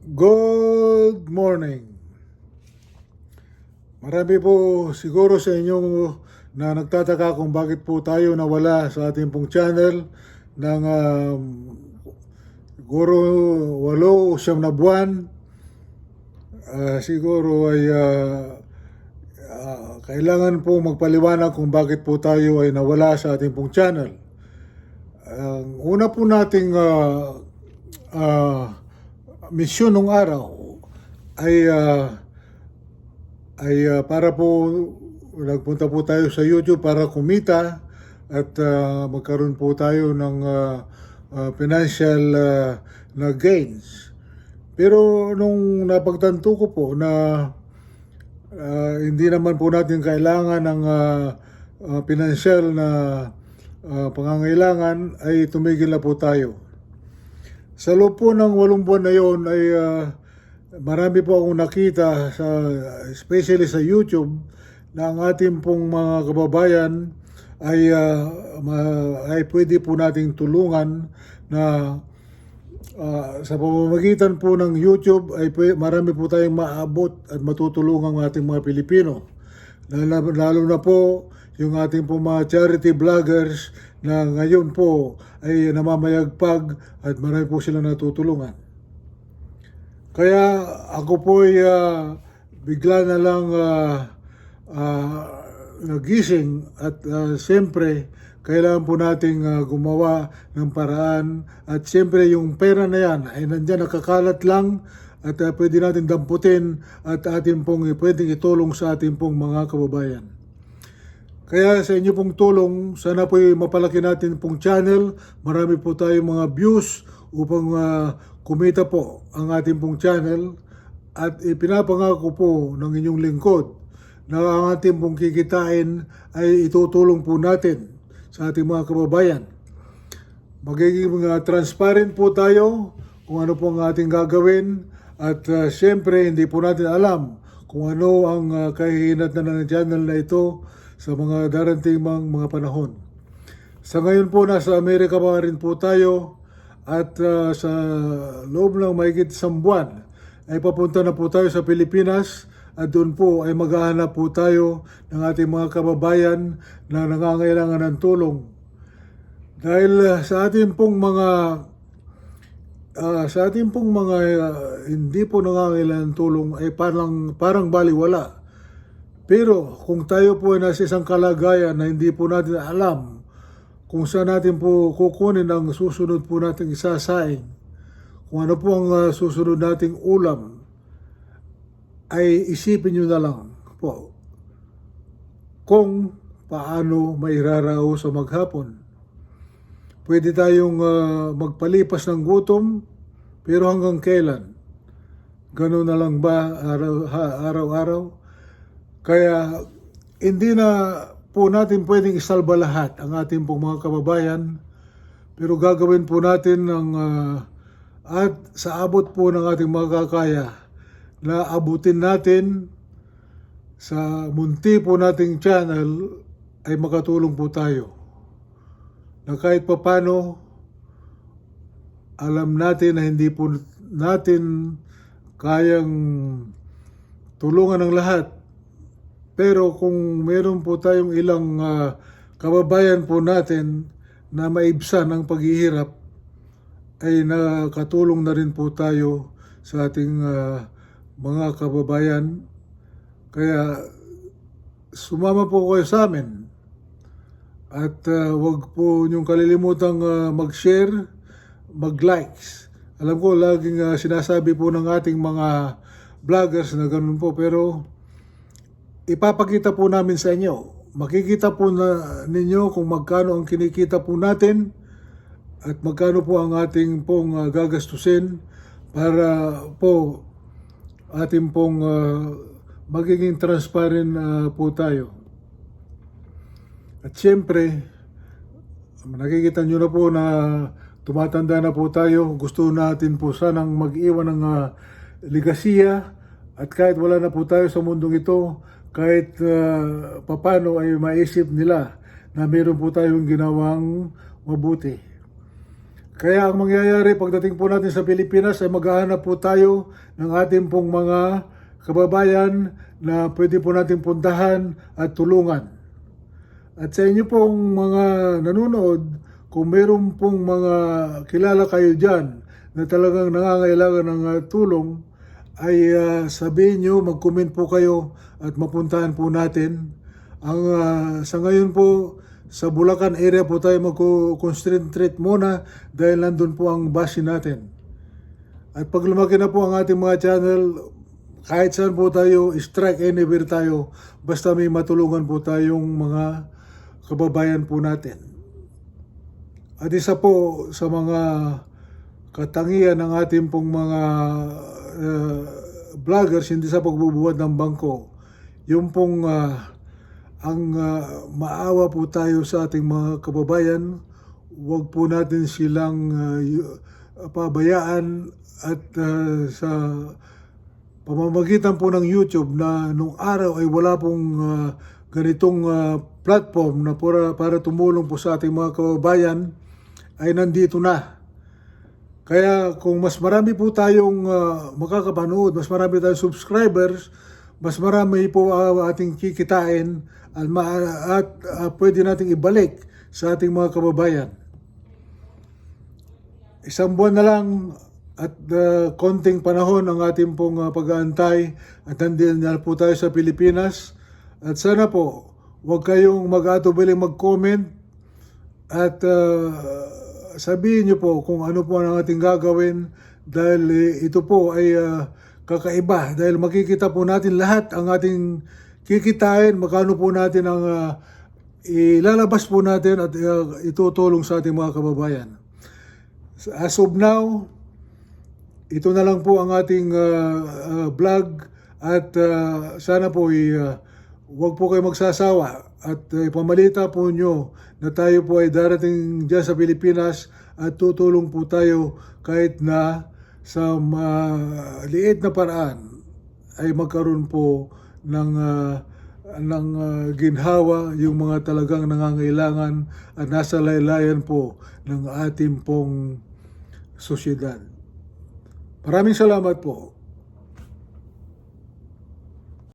Good morning. Marami po siguro sa inyo na nagtataka kung bakit po tayo nawala sa ating pong channel ng siguro 8 o 9 na buwan. Siguro ay kailangan po magpaliwanag kung bakit po tayo ay nawala sa ating pong channel. Ang una po nating misyon nung araw ay para po nagpunta po tayo sa YouTube para kumita at magkaroon po tayo ng financial na gains. Pero nung napagtanto ko po na hindi naman po natin kailangan ng financial na pangangailangan, ay tumigil na po tayo. Sa loob po ng 8 buwan na yon ay marami po akong nakita, especially sa YouTube, na ang ating pong mga kababayan ay pwede po nating tulungan na sa pamamagitan po ng YouTube ay marami po tayong maabot at matutulungan ang ating mga Pilipino. Lalo na po yung ating po mga charity vloggers na ngayon po ay namamayagpag at marami po silang natutulungan. Kaya ako po ay bigla na lang nagising at siyempre kailangan po nating gumawa ng paraan, at siyempre yung pera na yan ay nandyan nakakalat lang at pwede natin damputin at atin pong pwedeng itulong sa ating pong mga kababayan. Kaya sa inyo pong tulong, sana po mapalaki natin pong channel. Marami po tayong mga views upang kumita po ang ating pong channel, at ipinapangako po ng inyong lingkod na ang ating pong kikitain ay itutulong po natin sa ating mga kababayan. Magiging transparent po tayo kung ano po ang ating gagawin, at siyempre hindi po natin alam kung ano ang kahihinatnan ng channel na ito sa mga darating mga panahon. Sa ngayon po nasa Amerika pa rin po tayo, at sa loob ng mahigit 1 buwan ay papunta na po tayo sa Pilipinas, at doon po ay maghahanap po tayo ng ating mga kababayan na nangangailangan ng tulong. Dahil sa ating pong mga hindi po nangangailangan ng tulong ay parang baliwala. Pero kung tayo po ay nasa isang kalagayan na hindi po natin alam kung saan natin po kukunin ang susunod po nating isasaing, kung ano po ang susunod nating ulam, ay isipin nyo na lang po kung paano mairarao sa maghapon. Pwede tayong magpalipas ng gutom, pero hanggang kailan? Ganun na lang ba araw-araw? Kaya hindi na po natin pwedeng isalba lahat ang ating pong mga kababayan, pero gagawin po natin at sa abot po ng ating makakaya na abutin natin sa munti po nating channel ay makatulong po tayo. Na kahit papano alam natin na hindi po natin kayang tulungan ng lahat. Pero kung meron po tayong ilang kababayan po natin na maibsan ang paghihirap, ay nakatulong na rin po tayo sa ating mga kababayan. Kaya sumama po kayo sa amin, at wag po niyong kalilimutang mag-share, mag-likes. Alam ko laging sinasabi po ng ating mga vloggers na ganun po, pero ipapakita po namin sa inyo. Makikita po ninyo kung magkano ang kinikita po natin at magkano po ang ating pong gagastusin para po ating pong magiging transparent po tayo. At siyempre, nakikita nyo na po na tumatanda na po tayo. Gusto natin po sanang mag-iwan ng ligasiya, at kahit wala na po tayo sa mundong ito, kahit papano ay maisip nila na meron po tayong ginawang mabuti. Kaya ang mangyayari pagdating po natin sa Pilipinas ay maghahanap po tayo ng ating pong mga kababayan na pwede po natin puntahan at tulungan. At sa inyo pong mga nanonood, kung meron pong mga kilala kayo dyan na talagang nangangailangan ng tulong, ay sabihin nyo, mag-comment po kayo at mapuntahan po natin. Sa ngayon po, sa Bulacan area po tayo mag-concentrate muna dahil nandun po ang base natin. At pag lumaki na po ang ating mga channel, kahit saan po tayo, strike anywhere tayo, basta may matulungan po tayong mga kababayan po natin. At isa po sa mga katangian ng ating pong mga vloggers, hindi sa pagbubuhat ng bangko, yung pong maawa po tayo sa ating mga kababayan, huwag po natin silang pabayaan at sa pamamagitan po ng YouTube na nung araw ay wala pong ganitong platform na para tumulong po sa ating mga kababayan, ay nandito na. Kaya kung mas marami po tayong makakapanood, mas marami tayong subscribers, mas marami po ating kikitain at pwede nating ibalik sa ating mga kababayan. Isang buwan na lang at konting panahon ang ating pong pag-aantay at nandiyan na po tayo sa Pilipinas. At sana po, huwag kayong mag-atubiling mag-comment at sabihin nyo po kung ano po ang ating gagawin dahil ito po ay kakaiba dahil makikita po natin lahat ang ating kikitain, magkano po natin ang ilalabas po natin at itutulong sa ating mga kababayan. As of now, ito na lang po ang ating vlog at sana po huwag po kayo magsasawa at ipamalita po nyo na tayo po ay darating dyan sa Pilipinas at tutulong po tayo kahit na sa liit na paraan ay magkaroon po ng ginhawa yung mga talagang nangangailangan at nasa laylayan po ng ating pong sosyedad. Maraming salamat po.